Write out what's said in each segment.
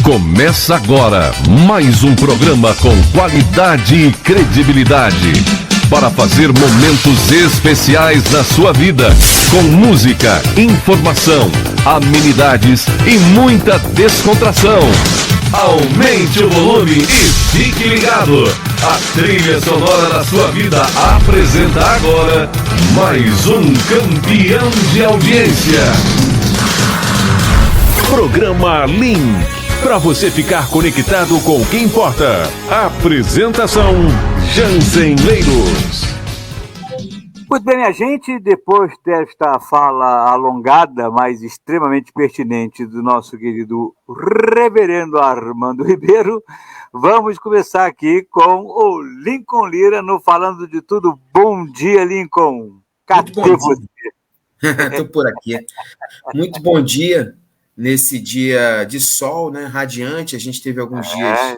Começa agora mais um programa com qualidade e credibilidade para fazer momentos especiais na sua vida, com música, informação, amenidades e muita descontração. Aumente o volume e fique ligado. A trilha sonora da sua vida apresenta agora mais um campeão de audiência. Programa Link. Para você ficar conectado com o que importa. Apresentação Jansen Leiros. Muito bem, minha gente, depois desta fala alongada, mas extremamente pertinente do nosso querido reverendo Armando Ribeiro, vamos começar aqui com o Lincoln Lira no Falando de Tudo. Bom dia, Lincoln. Cadê você? Estou por aqui. Muito bom dia. Nesse dia de sol, né, radiante, a gente teve alguns dias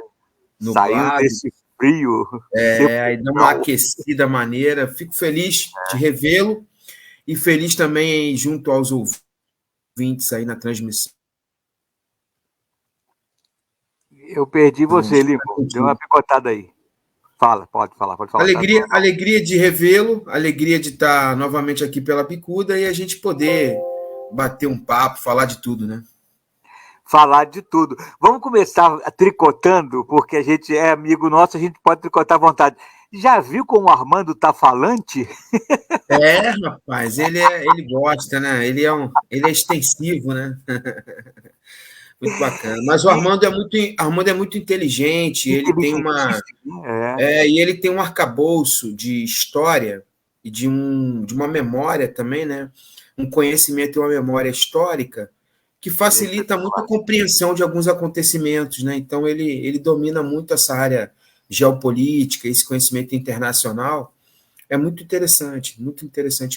nublados. Saiu desse frio. Aí dá uma aquecida maneira. Fico feliz de revê-lo e feliz também junto aos ouvintes aí na transmissão. Eu perdi você, Lincoln. Deu uma picotada aí. Pode falar. Alegria de revê-lo, alegria de estar novamente aqui pela Bicuda e a gente poder bater um papo, falar de tudo, né? Falar de tudo. Vamos começar tricotando, porque a gente é amigo nosso, a gente pode tricotar à vontade. Já viu como o Armando tá falante? Rapaz, ele gosta, né? Ele é extensivo, né? Muito bacana. Mas o Armando é muito inteligente, ele tem e ele tem um arcabouço de história e de uma memória também, né? Um conhecimento e uma memória histórica que facilita muito a compreensão de alguns acontecimentos, né? Então, ele domina muito essa área geopolítica, esse conhecimento internacional. É muito interessante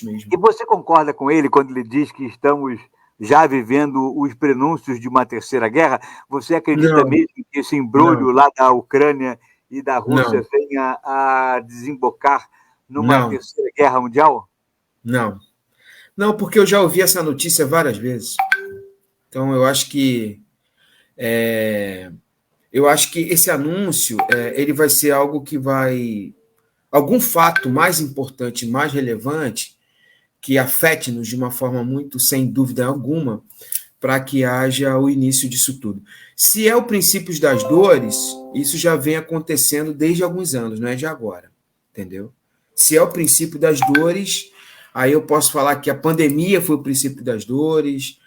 mesmo. E você concorda com ele quando ele diz que estamos já vivendo os prenúncios de uma terceira guerra? Você acredita mesmo que esse imbróglio lá da Ucrânia e da Rússia venha a desembocar numa terceira guerra mundial? Não, porque eu já ouvi essa notícia várias vezes. Então, eu acho que esse anúncio ele vai ser algo que vai... Algum fato mais importante, mais relevante, que afete-nos de uma forma muito, sem dúvida alguma, para que haja o início disso tudo. Se é o princípio das dores, isso já vem acontecendo desde alguns anos, não é de agora, entendeu? Se é o princípio das dores, aí eu posso falar que a pandemia foi o princípio das dores,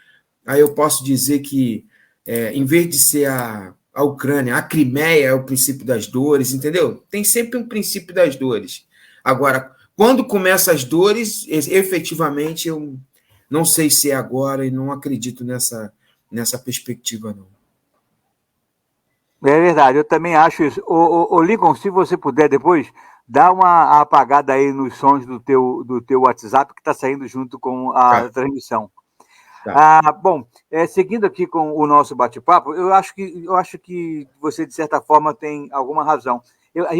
aí eu posso dizer que, em vez de ser a Ucrânia, a Crimeia é o princípio das dores, entendeu? Tem sempre um princípio das dores. Agora, quando começam as dores, efetivamente, eu não sei se é agora e não acredito nessa perspectiva, não. É verdade, eu também acho isso. Ô Lincoln, se você puder depois, dá uma apagada aí nos sons do teu WhatsApp, que está saindo junto com a transmissão. Bom, seguindo aqui com o nosso bate-papo, eu acho que você, de certa forma, tem alguma razão. A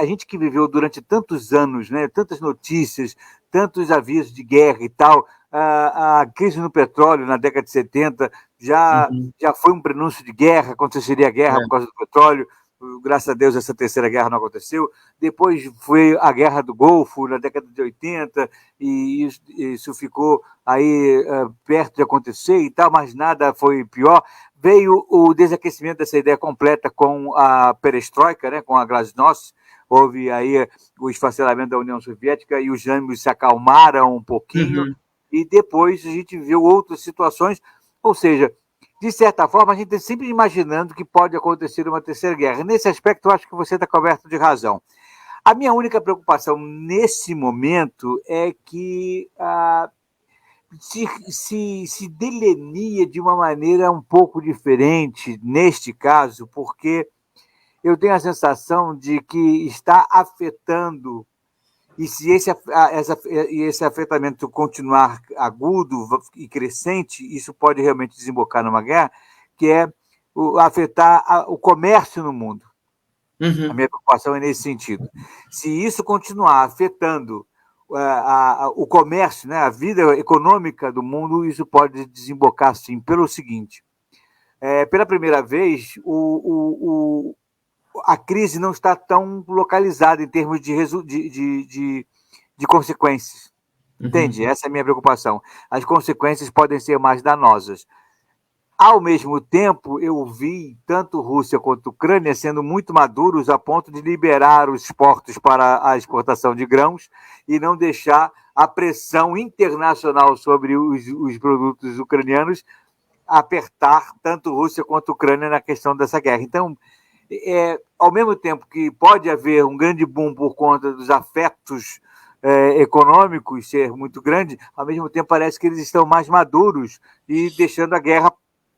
gente que viveu durante tantos anos, né, tantas notícias, tantos avisos de guerra e tal, a crise no petróleo na década de 70 já foi um prenúncio de guerra, aconteceria guerra por causa do petróleo. Graças a Deus essa terceira guerra não aconteceu. Depois foi a Guerra do Golfo, na década de 80, e isso ficou aí perto de acontecer e tal, mas nada foi pior. Veio o desaquecimento dessa ideia completa com a perestroika, né, com a glasnost. Houve aí o esfacelamento da União Soviética e os ânimos se acalmaram um pouquinho, e depois a gente viu outras situações, ou seja, de certa forma, a gente está sempre imaginando que pode acontecer uma terceira guerra. Nesse aspecto, eu acho que você está coberto de razão. A minha única preocupação nesse momento é que se delineia de uma maneira um pouco diferente neste caso, porque eu tenho a sensação de que está afetando, e se esse afetamento continuar agudo e crescente, isso pode realmente desembocar numa guerra, que é afetar o comércio no mundo. A minha preocupação é nesse sentido. Se isso continuar afetando o comércio, né, a vida econômica do mundo, isso pode desembocar, sim, pelo seguinte: pela primeira vez, a crise não está tão localizada em termos de consequências. Entende? Essa é a minha preocupação. As consequências podem ser mais danosas. Ao mesmo tempo, eu vi tanto Rússia quanto Ucrânia sendo muito maduros a ponto de liberar os portos para a exportação de grãos e não deixar a pressão internacional sobre os produtos ucranianos apertar tanto Rússia quanto Ucrânia na questão dessa guerra. Então, ao mesmo tempo que pode haver um grande boom por conta dos afetos econômicos ser muito grande, ao mesmo tempo parece que eles estão mais maduros e deixando a guerra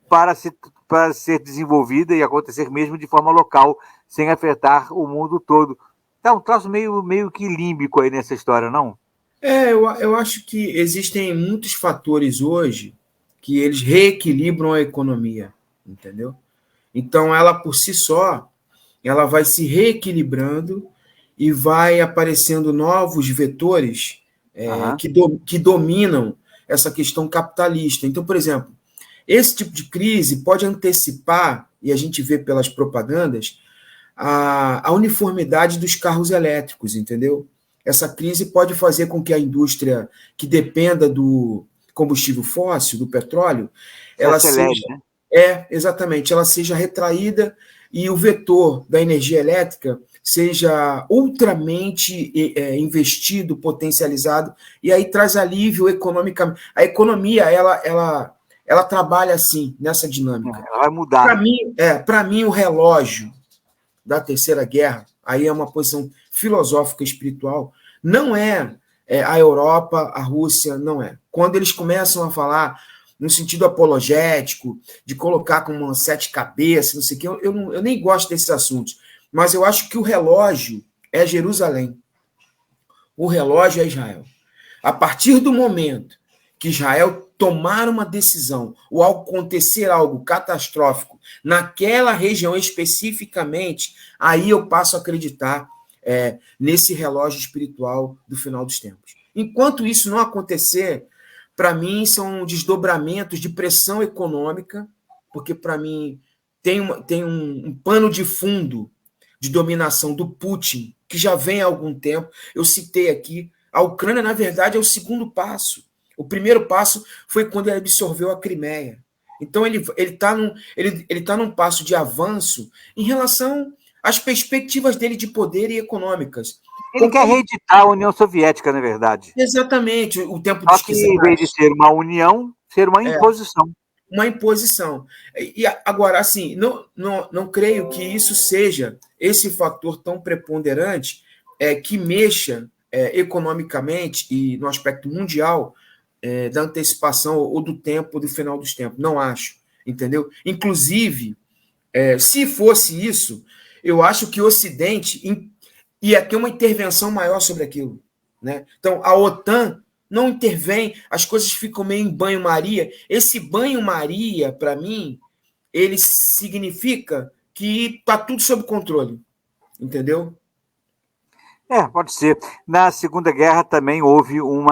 para ser desenvolvida e acontecer mesmo de forma local, sem afetar o mundo todo. Tá um troço meio que límbico aí nessa história, não? Eu acho que existem muitos fatores hoje que eles reequilibram a economia, entendeu? Então, ela por si só, ela vai se reequilibrando e vai aparecendo novos vetores que dominam essa questão capitalista. Então, por exemplo, esse tipo de crise pode antecipar, e a gente vê pelas propagandas, a uniformidade dos carros elétricos, entendeu? Essa crise pode fazer com que a indústria que dependa do combustível fóssil, do petróleo, ela seja... né? Exatamente, ela seja retraída e o vetor da energia elétrica seja ultramente investido, potencializado, e aí traz alívio economicamente. A economia, ela trabalha assim, nessa dinâmica. Ela vai mudar. Para mim, o relógio da Terceira Guerra, aí é uma posição filosófica espiritual, não é a Europa, a Rússia, não é. Quando eles começam a falar no sentido apologético, de colocar como uma sete cabeças, não sei o quê, eu nem gosto desses assuntos, mas eu acho que o relógio é Jerusalém. O relógio é Israel. A partir do momento que Israel tomar uma decisão ou acontecer algo catastrófico naquela região especificamente, aí eu passo a acreditar nesse relógio espiritual do final dos tempos. Enquanto isso não acontecer, para mim são desdobramentos de pressão econômica, porque para mim tem um pano de fundo de dominação do Putin, que já vem há algum tempo. Eu citei aqui, a Ucrânia, na verdade, é o segundo passo. O primeiro passo foi quando ele absorveu a Crimeia. Então, ele tá num passo de avanço em relação às perspectivas dele de poder e econômicas. Ele quer reeditar a União Soviética, na verdade. Exatamente. O tempo Só que, em vez de ser uma união, ser uma imposição. Uma imposição. E agora, assim, não creio que isso seja esse fator tão preponderante que mexa economicamente e no aspecto mundial da antecipação ou do tempo, do final dos tempos. Não acho, entendeu? Inclusive, se fosse isso, eu acho que o Ocidente ia ter uma intervenção maior sobre aquilo, né? Então, a OTAN não intervém, as coisas ficam meio em banho-maria. Esse banho-maria, para mim, ele significa que está tudo sob controle, entendeu? Pode ser. Na Segunda Guerra também houve um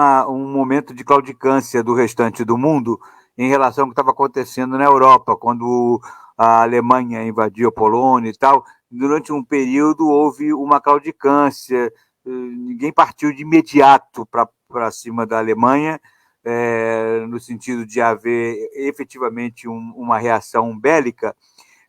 momento de claudicância do restante do mundo em relação ao que estava acontecendo na Europa, quando a Alemanha invadiu a Polônia e tal. Durante um período houve uma claudicância, ninguém partiu de imediato para cima da Alemanha, no sentido de haver efetivamente uma reação bélica,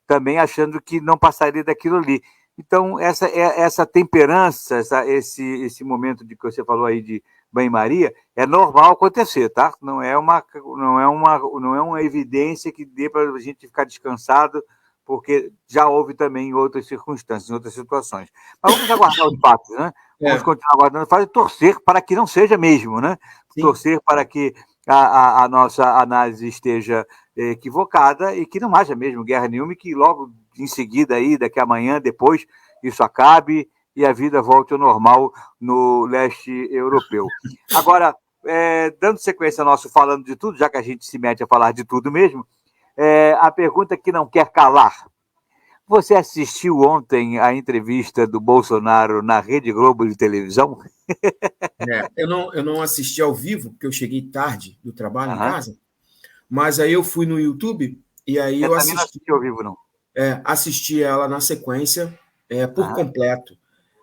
também achando que não passaria daquilo ali. Então, essa temperança, esse momento de que você falou aí de banho-maria, é normal acontecer, tá? Não é uma evidência que dê para a gente ficar descansado, porque já houve também em outras circunstâncias, em outras situações. Mas vamos aguardar os fatos, né? Vamos continuar aguardando os fatos e torcer para que não seja mesmo, né? Sim. Torcer para que a nossa análise esteja equivocada e que não haja mesmo guerra nenhuma e que logo em seguida, aí, daqui a amanhã, depois, isso acabe e a vida volte ao normal no leste europeu. Agora, dando sequência ao nosso falando de tudo, já que a gente se mete a falar de tudo mesmo, a pergunta que não quer calar. Você assistiu ontem a entrevista do Bolsonaro na Rede Globo de televisão? Eu não assisti ao vivo, porque eu cheguei tarde do trabalho em casa, mas aí eu fui no YouTube E aí eu também não assisti ao vivo, não. Assisti ela na sequência, por completo.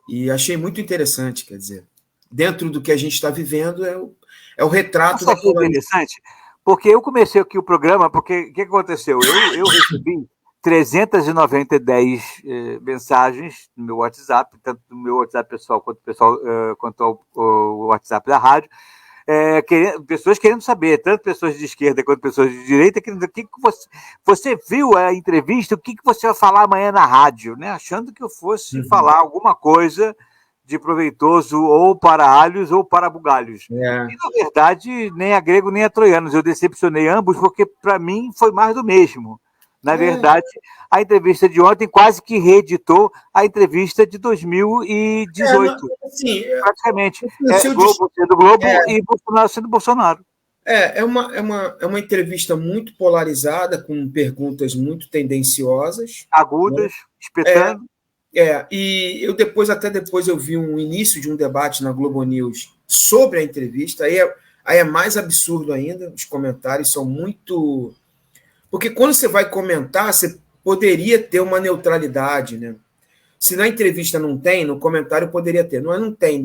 E achei muito interessante, quer dizer, dentro do que a gente está vivendo, é o retrato da polarização. Interessante, porque eu comecei aqui o programa, porque o que aconteceu? Eu recebi 390 mensagens no meu WhatsApp, tanto no meu WhatsApp pessoal quanto o WhatsApp da rádio, pessoas querendo saber, tanto pessoas de esquerda quanto pessoas de direita, querendo o que você viu a entrevista, o que você vai falar amanhã na rádio, né? Achando que eu fosse falar alguma coisa de proveitoso ou para alhos ou para bugalhos. E, na verdade, nem a grego nem a troianos. Eu decepcionei ambos porque, para mim, foi mais do mesmo. Na verdade, a entrevista de ontem quase que reeditou a entrevista de 2018. Assim, praticamente. Globo sendo Globo e Bolsonaro sendo Bolsonaro. É uma entrevista muito polarizada, com perguntas muito tendenciosas. Agudas, né? Espetando. E eu depois eu vi um início de um debate na Globo News sobre a entrevista. Aí é mais absurdo ainda, os comentários são muito... Porque quando você vai comentar, você poderia ter uma neutralidade, né? Se na entrevista não tem, no comentário poderia ter. Não tem.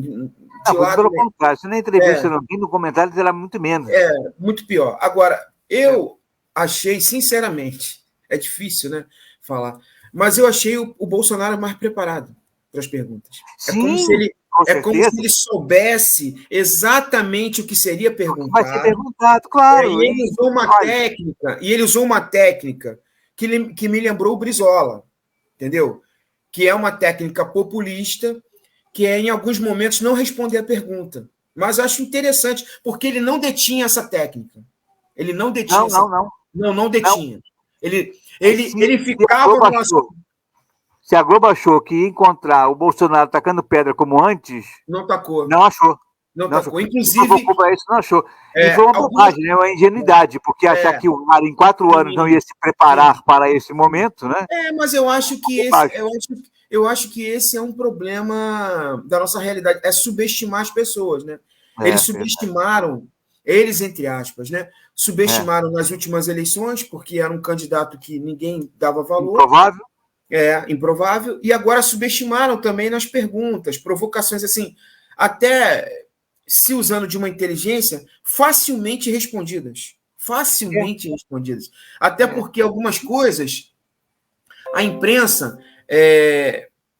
Pelo contrário, se na entrevista não tem, no comentário terá muito menos. Muito pior. Agora, eu achei, sinceramente, é difícil, né, falar, mas eu achei o Bolsonaro mais preparado para as perguntas. Sim, como se ele soubesse exatamente o que seria perguntado. Vai ser perguntado, claro. E ele usou uma técnica que me lembrou o Brizola, entendeu? Que é uma técnica populista, que em alguns momentos não responder a pergunta. Mas acho interessante, porque ele não detinha essa técnica. Ele não detinha. Não detinha. Ele ficava... Se a Globo achou que ia encontrar o Bolsonaro tacando pedra como antes... Não tacou. Não achou. Não tacou. Inclusive... Isso não achou. E foi uma bobagem, né? Uma ingenuidade, porque achar que o cara em 4 anos não ia se preparar para esse momento, né? Mas eu acho que esse é um problema da nossa realidade. É subestimar as pessoas, né? Eles subestimaram, entre aspas, né? Subestimaram nas últimas eleições, porque era um candidato que ninguém dava valor. Improvável. Improvável. E agora subestimaram também nas perguntas, provocações assim, até se usando de uma inteligência, facilmente respondidas. Até porque algumas coisas, a imprensa,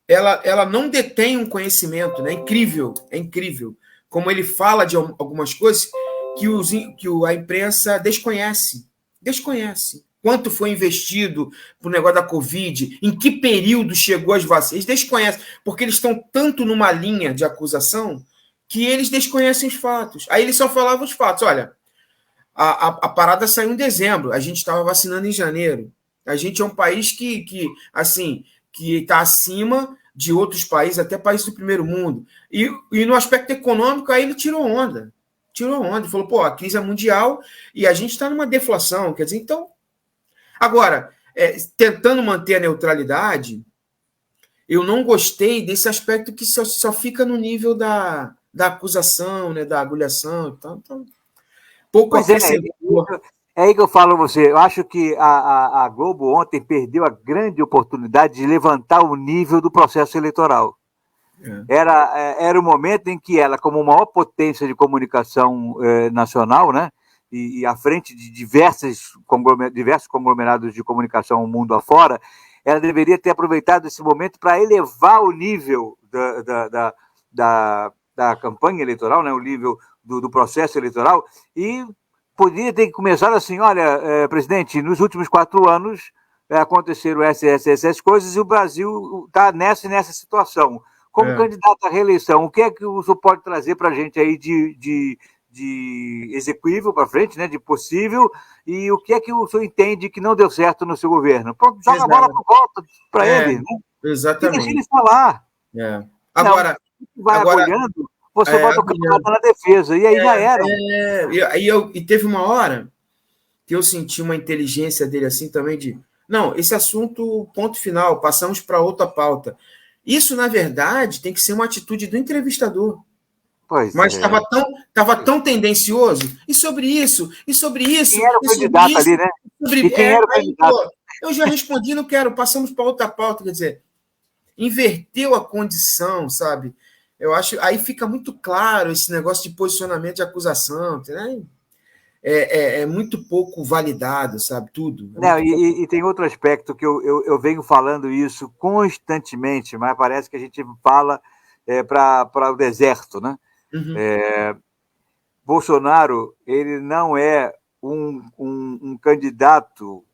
ela não detém um conhecimento, né? É incrível. Como ele fala de algumas coisas que a imprensa desconhece. Quanto foi investido para o negócio da Covid, em que período chegou as vacinas, eles desconhecem, porque eles estão tanto numa linha de acusação que eles desconhecem os fatos. Aí eles só falavam os fatos. Olha, a parada saiu em dezembro, a gente estava vacinando em janeiro. A gente é um país que está acima de outros países, até países do primeiro mundo. E no aspecto econômico, aí ele tirou onda. Falou, a crise é mundial e a gente está numa deflação. Quer dizer, então... Agora, tentando manter a neutralidade, eu não gostei desse aspecto que só fica no nível da acusação, né, da agulhação e tal. Então, é aí que eu falo a você. Eu acho que a Globo ontem perdeu a grande oportunidade de levantar o nível do processo eleitoral. Era o momento em que ela, como maior potência de comunicação nacional, né, e à frente de diversos conglomerados de comunicação mundo afora, ela deveria ter aproveitado esse momento para elevar o nível da campanha eleitoral, né, o nível do processo eleitoral, e poderia ter começado assim: olha, presidente, nos últimos 4 anos aconteceram essas coisas e o Brasil está nessa situação. Como candidato à reeleição, o que é que o senhor pode trazer para a gente aí de execuível para frente, né, de possível, e o que é que o senhor entende que não deu certo no seu governo? Pronto, joga a bola para volta para ele, né? Exatamente. E deixa ele falar. Agora, agulhando, você bota o campeonato na defesa, e aí já era. E teve uma hora que eu senti uma inteligência dele assim também de, não, esse assunto, ponto final, passamos para outra pauta. Isso, na verdade, tem que ser uma atitude do entrevistador. Mas estava tão tendencioso. E sobre isso, e sobre isso. Quem era o candidato ali, né? E quem era o candidato? Eu já respondi, não quero, passamos para outra pauta, quer dizer, inverteu a condição, sabe? Eu acho, aí fica muito claro esse negócio de posicionamento de acusação, né? É muito pouco validado, sabe? Tudo. Não, e tem outro aspecto que eu venho falando isso constantemente, mas parece que a gente fala para o deserto, né? Uhum. Bolsonaro, ele não é um candidato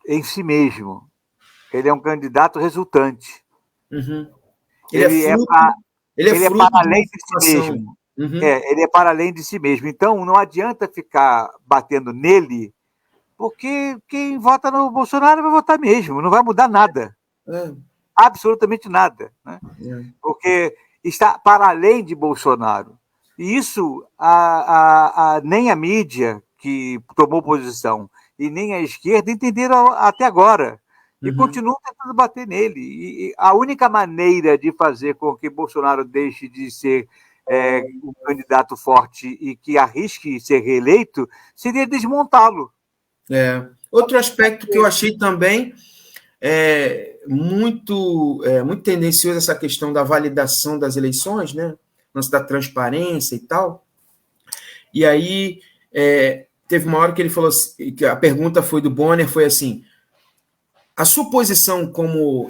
em si mesmo. Ele é um candidato resultante. Uhum. Ele é para além de si mesmo. Uhum. Ele é para além de si mesmo. Então, não adianta ficar batendo nele, porque quem vota no Bolsonaro vai votar mesmo, não vai mudar nada. Absolutamente nada. Né? Porque está para além de Bolsonaro. E isso nem a mídia, que tomou posição, e nem a esquerda entenderam até agora. E continuam tentando bater nele. E a única maneira de fazer com que Bolsonaro deixe de ser um candidato forte e que arrisque ser reeleito seria desmontá-lo. Outro aspecto que eu achei também muito tendencioso essa questão da validação das eleições, né? Lance da transparência e tal. E aí teve uma hora que ele falou assim, que a pergunta foi do Bonner, foi assim: a sua posição como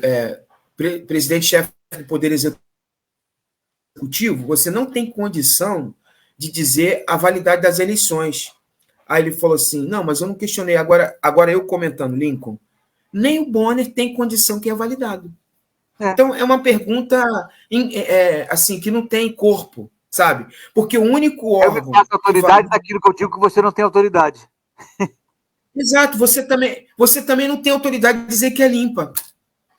presidente-chefe do Poder Executivo, você não tem condição de dizer a validade das eleições. Aí ele falou assim, não, mas eu não questionei. Agora eu comentando, Lincoln, nem o Bonner tem condição que é validado. Então, é uma pergunta assim, que não tem corpo, sabe? Porque o único órgão... Eu me faço autoridade daquilo que eu digo que você não tem autoridade. Exato, você também não tem autoridade de dizer que é limpa.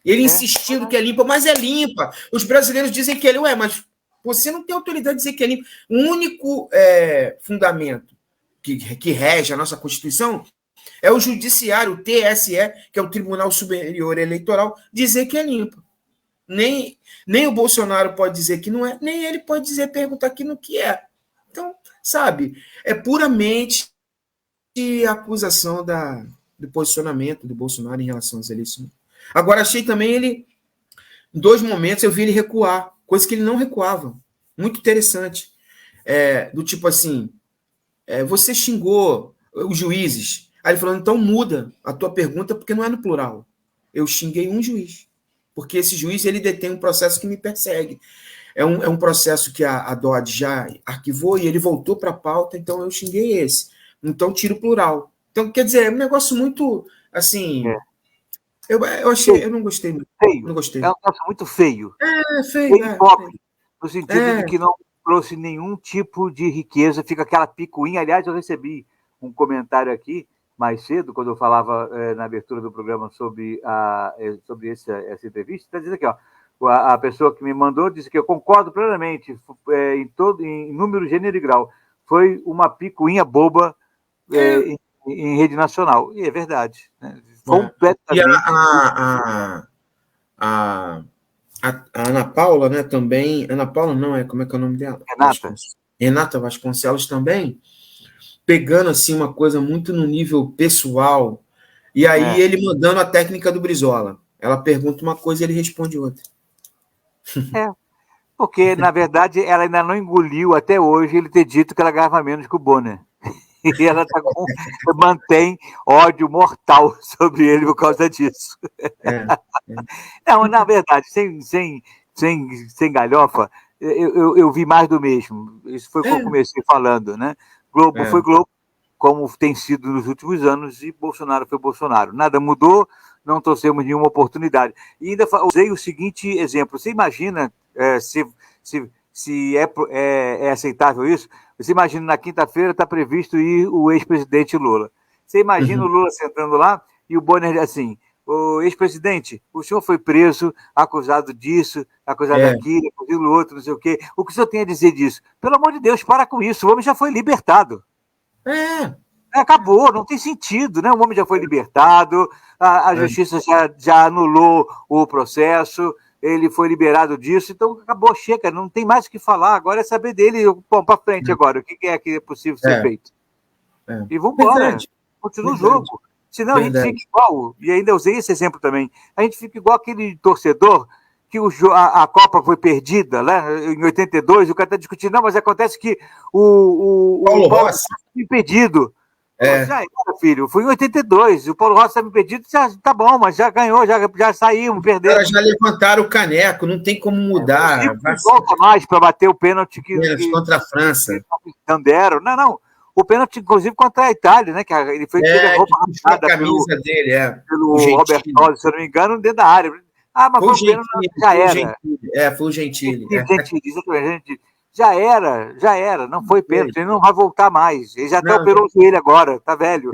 Ele insistindo que é limpa, mas é limpa. Os brasileiros dizem que mas você não tem autoridade de dizer que é limpa. O único fundamento que rege a nossa Constituição é o Judiciário, o TSE, que é o Tribunal Superior Eleitoral, dizer que é limpa. Nem o Bolsonaro pode dizer que não é, nem ele pode perguntar aqui no que é. Então, sabe, é puramente de acusação do posicionamento do Bolsonaro em relação às eleições. Agora, achei também em 2 momentos, eu vi ele recuar, coisa que ele não recuava. Muito interessante. Do tipo assim, você xingou os juízes. Aí ele falou, então muda a tua pergunta, porque não é no plural. Eu xinguei um juiz. Porque esse juiz, ele detém um processo que me persegue. É um processo que a DOD já arquivou e ele voltou para a pauta, então eu xinguei esse. Então, tiro plural. Então, quer dizer, é um negócio muito, assim... Eu achei... Eu não gostei muito. Feio. Não gostei. É um negócio muito feio. Feio. Hipócrita, no sentido de que não trouxe nenhum tipo de riqueza, fica aquela picuinha. Aliás, eu recebi um comentário aqui, mais cedo, quando eu falava na abertura do programa sobre essa entrevista, está dizendo aqui, ó, a pessoa que me mandou disse que eu concordo plenamente, em número, gênero e grau. Foi uma picuinha boba em rede nacional. E é verdade. Né? Completamente. E a Ana Paula, né, também... Ana Paula não, como é que é o nome dela? Renata Vasconcelos também, pegando assim uma coisa muito no nível pessoal, e aí ele mandando a técnica do Brizola. Ela pergunta uma coisa e ele responde outra. Porque, na verdade, ela ainda não engoliu até hoje ele ter dito que ela ganhava menos que o Bonner. E ela mantém ódio mortal sobre ele por causa disso. Não, na verdade, sem galhofa, eu vi mais do mesmo. Isso foi o que eu comecei falando, né? Globo foi Globo, como tem sido nos últimos anos, e Bolsonaro foi Bolsonaro. Nada mudou, não trouxemos nenhuma oportunidade. E ainda usei o seguinte exemplo. Você imagina se é aceitável isso? Você imagina, na quinta-feira está previsto ir o ex-presidente Lula. Você imagina o Lula sentando lá e o Bonner assim, o ex-presidente, o senhor foi preso, acusado disso, acusado daquilo, aquilo outro, não sei o quê. O que o senhor tem a dizer disso? Pelo amor de Deus, para com isso, o homem já foi libertado. Acabou, não tem sentido, né? O homem já foi libertado, a justiça já anulou o processo, ele foi liberado disso, então acabou, chega, não tem mais o que falar, agora é saber dele, bom, para frente agora, o que é que é possível ser feito? E vamos embora, continua o jogo. Senão a gente fica igual, e ainda usei esse exemplo também, a gente fica igual aquele torcedor que a Copa foi perdida, né, em 82, o cara está discutindo, não, mas acontece que o Paulo Rossi foi impedido. Já era, filho, foi em 82, o Paulo Rossi estava impedido, já tá bom, mas já ganhou, já saímos, perdemos. Os caras já levantaram o caneco, não tem como mudar. Não volta mais para bater o pênalti contra a França. Não deram, não. O pênalti, inclusive, contra a Itália, né? Que ele foi a roupa rasgada a camisa dele, pelo Roberto Tosi, se eu não me engano, dentro da área. Mas foi o pênalti, já era. Foi o Gentili. Já era. Não foi pênalti, ele não vai voltar mais. Ele já até operou o joelho agora, tá velho.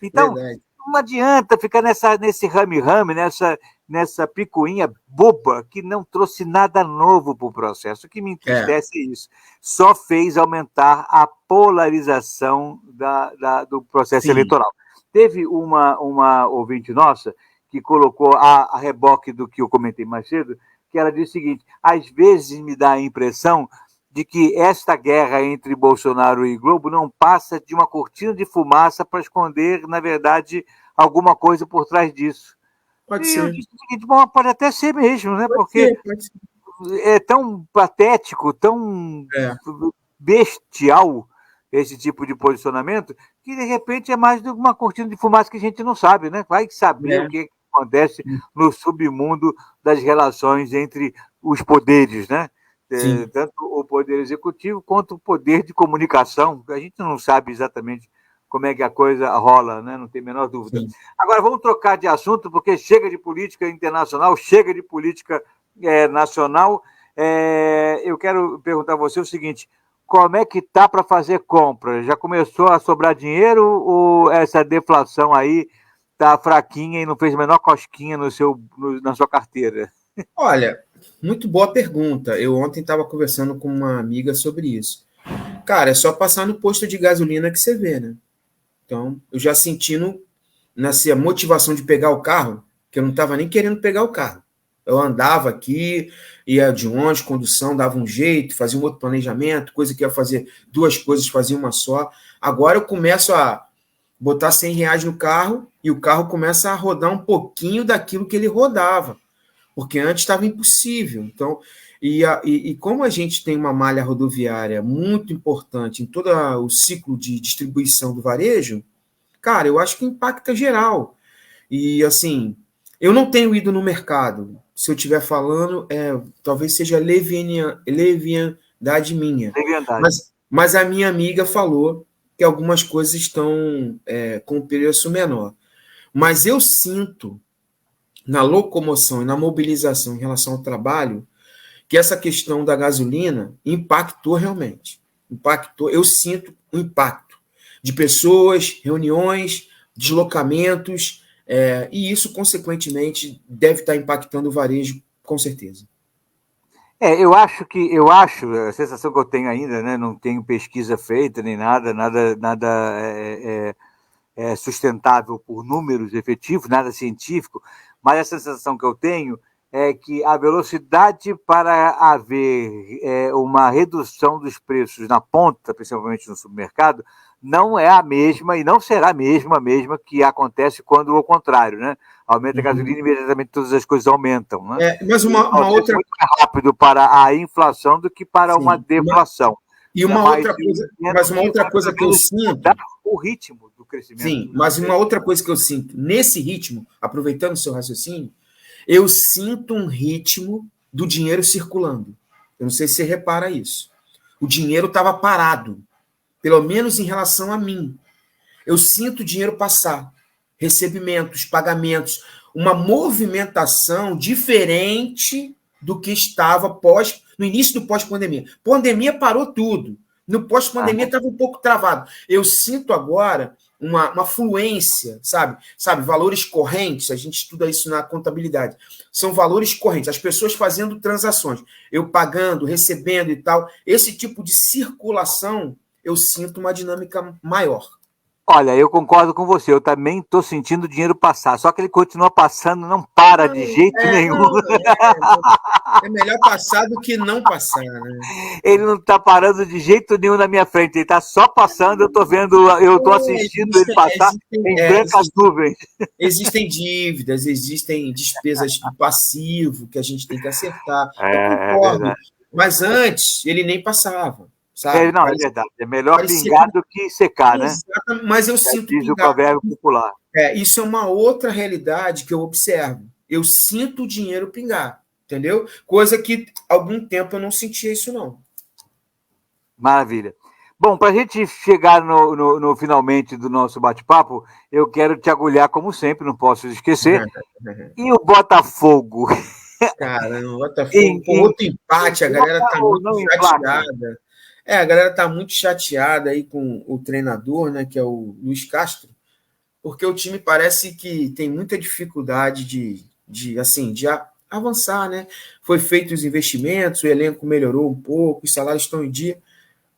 Então, não adianta ficar nesse rame-rame, nessa picuinha boba que não trouxe nada novo para o processo. O que me entristece é isso. Só fez aumentar a polarização do processo eleitoral. Teve uma ouvinte nossa que colocou a reboque do que eu comentei mais cedo, que ela disse o seguinte: às vezes me dá a impressão de que esta guerra entre Bolsonaro e Globo não passa de uma cortina de fumaça para esconder, na verdade, alguma coisa por trás disso. Pode ser. Eu disse o seguinte, bom, pode até ser mesmo, né? Porque é tão patético, tão bestial esse tipo de posicionamento, que de repente é mais de uma cortina de fumaça que a gente não sabe, né? Vai saber o que acontece no submundo das relações entre os poderes, né? Tanto o poder executivo quanto o poder de comunicação. A gente não sabe exatamente como é que a coisa rola, né? Não tem a menor dúvida. Agora, vamos trocar de assunto, porque chega de política internacional, chega de política nacional. Eu quero perguntar a você o seguinte: como é que está para fazer compra? Já começou a sobrar dinheiro ou essa deflação aí está fraquinha e não fez a menor cosquinha na sua carteira? Olha, muito boa pergunta. Eu ontem estava conversando com uma amiga sobre isso. Cara, é só passar no posto de gasolina que você vê, né? Então, eu já sentindo nessa motivação de pegar o carro, que eu não estava nem querendo pegar o carro. Eu andava aqui, ia de ônibus, condução, dava um jeito, fazia um outro planejamento, coisa que ia fazer duas coisas, fazia uma só. Agora eu começo a botar R$100 no carro e o carro começa a rodar um pouquinho daquilo que ele rodava, porque antes estava impossível. Então, e como a gente tem uma malha rodoviária muito importante em todo o ciclo de distribuição do varejo, cara, eu acho que impacta geral. E, assim, eu não tenho ido no mercado. Se eu estiver falando, talvez seja leviandade minha. Mas a minha amiga falou que algumas coisas estão com um preço menor. Mas eu sinto, na locomoção e na mobilização em relação ao trabalho, que essa questão da gasolina impactou realmente. Eu sinto o impacto de pessoas, reuniões, deslocamentos, e isso, consequentemente, deve estar impactando o varejo, com certeza. Eu acho, a sensação que eu tenho ainda, né, não tenho pesquisa feita, nem nada sustentável por números efetivos, nada científico, mas a sensação que eu tenho é que a velocidade para haver uma redução dos preços na ponta, principalmente no supermercado, não é a mesma e não será a mesma que acontece quando o contrário, né? Aumenta a gasolina e imediatamente todas as coisas aumentam, né? Mas uma outra... muito mais rápido para a inflação do que para uma deflação. E uma outra coisa que eu sinto... O ritmo do crescimento. Sim, mas uma outra coisa que eu sinto, nesse ritmo, aproveitando o seu raciocínio, eu sinto um ritmo do dinheiro circulando. Eu não sei se você repara isso. O dinheiro estava parado, pelo menos em relação a mim. Eu sinto o dinheiro passar. Recebimentos, pagamentos, uma movimentação diferente do que estava no início do pós-pandemia. Pandemia parou tudo. No pós-pandemia estava um pouco travado. Eu sinto agora uma fluência, sabe? Valores correntes, a gente estuda isso na contabilidade. São valores correntes, as pessoas fazendo transações, eu pagando, recebendo e tal. Esse tipo de circulação, eu sinto uma dinâmica maior. Olha, eu concordo com você, eu também estou sentindo o dinheiro passar, só que ele continua passando, não para de jeito nenhum. É melhor passar do que não passar, né? Ele não está parando de jeito nenhum na minha frente, ele está só passando, eu estou assistindo ele passar em brancas nuvens. Existem dívidas, existem despesas de passivo que a gente tem que acertar. Eu concordo, mas antes ele nem passava. Sabe? Não, é verdade. É melhor pingar do que secar, né? Exatamente, mas eu sinto diz pingar. O provérbio popular. Isso é uma outra realidade que eu observo. Eu sinto o dinheiro pingar, entendeu? Coisa que há algum tempo eu não sentia isso, não. Maravilha. Bom, para a gente chegar no finalmente do nosso bate-papo, eu quero te agulhar, como sempre, não posso esquecer. E o Botafogo? Caramba, o Botafogo, com outro empate, a galera está muito chateada. A galera está muito chateada aí com o treinador, né, que é o Luiz Castro, porque o time parece que tem muita dificuldade de avançar, né? Foi feito os investimentos, o elenco melhorou um pouco, os salários estão em dia,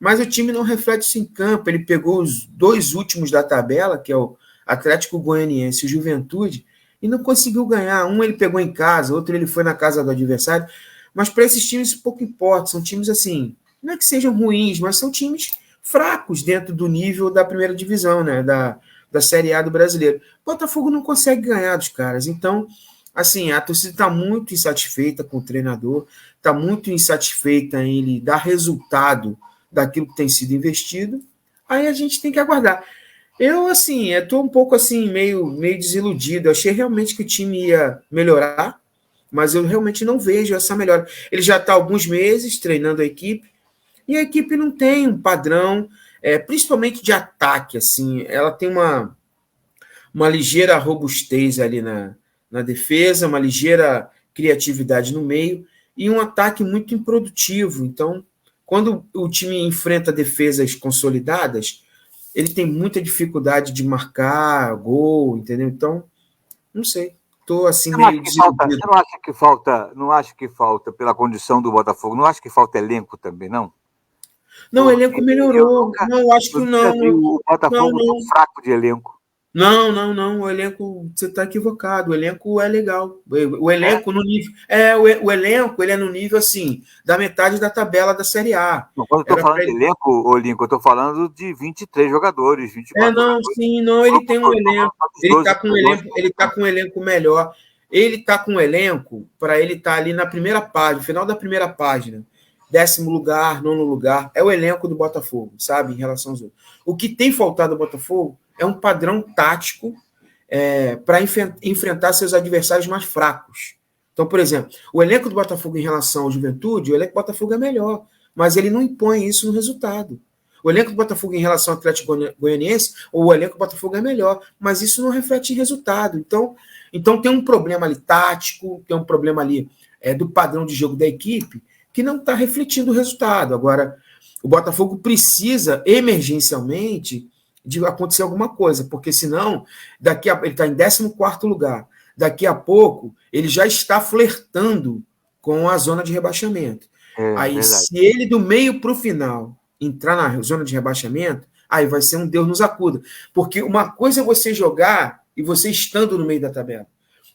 mas o time não reflete isso em campo. Ele pegou os 2 últimos da tabela, que é o Atlético Goianiense e o Juventude, e não conseguiu ganhar. Um ele pegou em casa, outro ele foi na casa do adversário, mas para esses times isso pouco importa, são times assim, não é que sejam ruins, mas são times fracos dentro do nível da primeira divisão, né? Da Série A do brasileiro. O Botafogo não consegue ganhar dos caras. Então, assim, a torcida está muito insatisfeita com o treinador, está muito insatisfeita em ele dar resultado daquilo que tem sido investido. Aí a gente tem que aguardar. Eu, assim, estou um pouco assim, meio desiludido. Eu achei realmente que o time ia melhorar, mas eu realmente não vejo essa melhora. Ele já está há alguns meses treinando a equipe, e a equipe não tem um padrão, principalmente de ataque, assim, ela tem uma ligeira robustez ali na defesa, uma ligeira criatividade no meio, e um ataque muito improdutivo. Então, quando o time enfrenta defesas consolidadas, ele tem muita dificuldade de marcar gol, entendeu? Então, não sei. Estou assim meio desiludido. Não acho que falta pela condição do Botafogo, não acho que falta elenco também, não? Não, o elenco melhorou. Eu acho que não. O Botafogo é fraco de elenco. Não. O elenco, você está equivocado. O elenco é legal. O elenco no nível. O elenco ele é no nível assim, da metade da tabela da Série A. Não, quando eu estou falando de elenco, Lincoln, eu estou falando de 23 jogadores, 24 jogadores. Ele tem um elenco. Ele está com um elenco melhor. Ele está com um elenco para ele estar ali na primeira página, final da primeira página. 10º lugar, 9º lugar, é o elenco do Botafogo, sabe, em relação aos outros. O que tem faltado ao Botafogo é um padrão tático para enfrentar seus adversários mais fracos. Então, por exemplo, o elenco do Botafogo em relação ao Juventude, o elenco do Botafogo é melhor, mas ele não impõe isso no resultado. O elenco do Botafogo em relação ao Atlético Goianiense, o elenco do Botafogo é melhor, mas isso não reflete em resultado. Então tem um problema ali tático, tem um problema ali do padrão de jogo da equipe, que não está refletindo o resultado. Agora, o Botafogo precisa, emergencialmente, de acontecer alguma coisa, porque senão, ele está em 14º lugar. Daqui a pouco, ele já está flertando com a zona de rebaixamento. Aí, verdade. Se ele, do meio para o final, entrar na zona de rebaixamento, aí vai ser um Deus nos acuda. Porque uma coisa é você jogar e você estando no meio da tabela.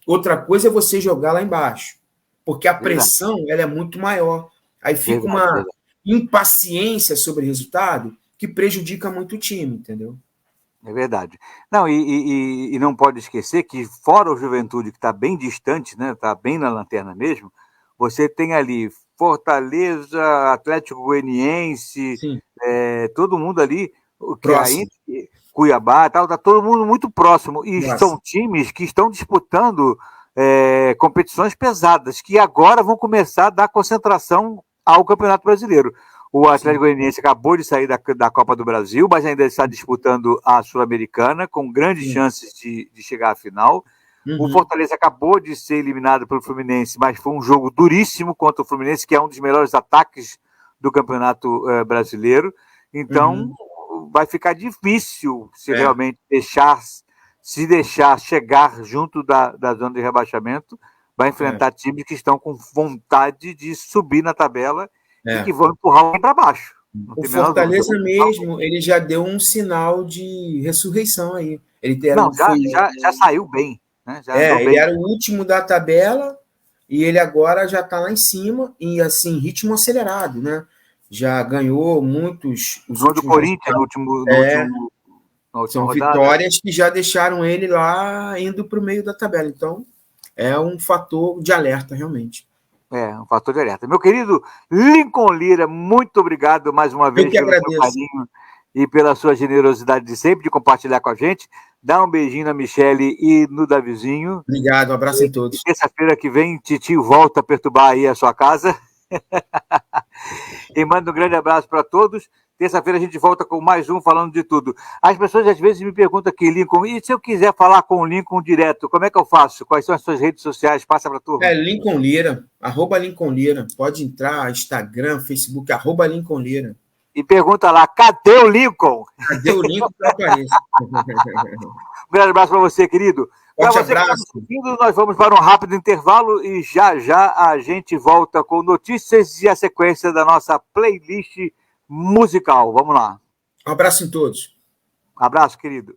Outra coisa é você jogar lá embaixo. Porque a pressão ela é muito maior. Aí fica uma impaciência sobre o resultado que prejudica muito o time, entendeu? É verdade. Não, e não pode esquecer que, fora o Juventude, que está bem distante, né? Está bem na lanterna mesmo, você tem ali Fortaleza, Atlético Goianiense, todo mundo ali, Cuiabá, está todo mundo muito próximo. E são times que estão disputando competições pesadas, que agora vão começar a dar concentração ao Campeonato Brasileiro. O Atlético Goianiense acabou de sair da Copa do Brasil, mas ainda está disputando a Sul-Americana, com grandes chances de chegar à final. O Fortaleza acabou de ser eliminado pelo Fluminense, mas foi um jogo duríssimo contra o Fluminense, que é um dos melhores ataques do Campeonato Brasileiro. Então, vai ficar difícil se realmente deixar chegar junto da zona de rebaixamento. Vai enfrentar times que estão com vontade de subir na tabela e que vão empurrar alguém para baixo. O Fortaleza mesmo, ele já deu um sinal de ressurreição aí. Ele já saiu bem. Né? Ele era o último da tabela e ele agora já está lá em cima e assim, ritmo acelerado, né? Já ganhou muitos... O jogo do Corinthians no último são rodada. Vitórias que já deixaram ele lá indo para o meio da tabela. Então, é um fator de alerta, realmente. Um fator de alerta. Meu querido Lincoln Lira, muito obrigado mais uma vez pelo seu carinho e pela sua generosidade de sempre de compartilhar com a gente. Dá um beijinho na Michele e no Davizinho. Obrigado, um abraço em todos. Terça-feira que vem, Titio volta a perturbar aí a sua casa. E manda um grande abraço para todos. Terça-feira a gente volta com mais um Falando de Tudo. As pessoas às vezes me perguntam aqui, Lincoln, e se eu quiser falar com o Lincoln direto, como é que eu faço? Quais são as suas redes sociais? Passa para a turma. Lincoln Lira, @Lincoln Lira. Pode entrar, Instagram, Facebook, @Lincoln Lira. E pergunta lá, cadê o Lincoln? Cadê o Lincoln que aparece? Um grande abraço para você, querido. Forte abraço. Nós vamos para um rápido intervalo e já a gente volta com notícias e a sequência da nossa playlist musical. Vamos lá. Um abraço em todos. Abraço, querido.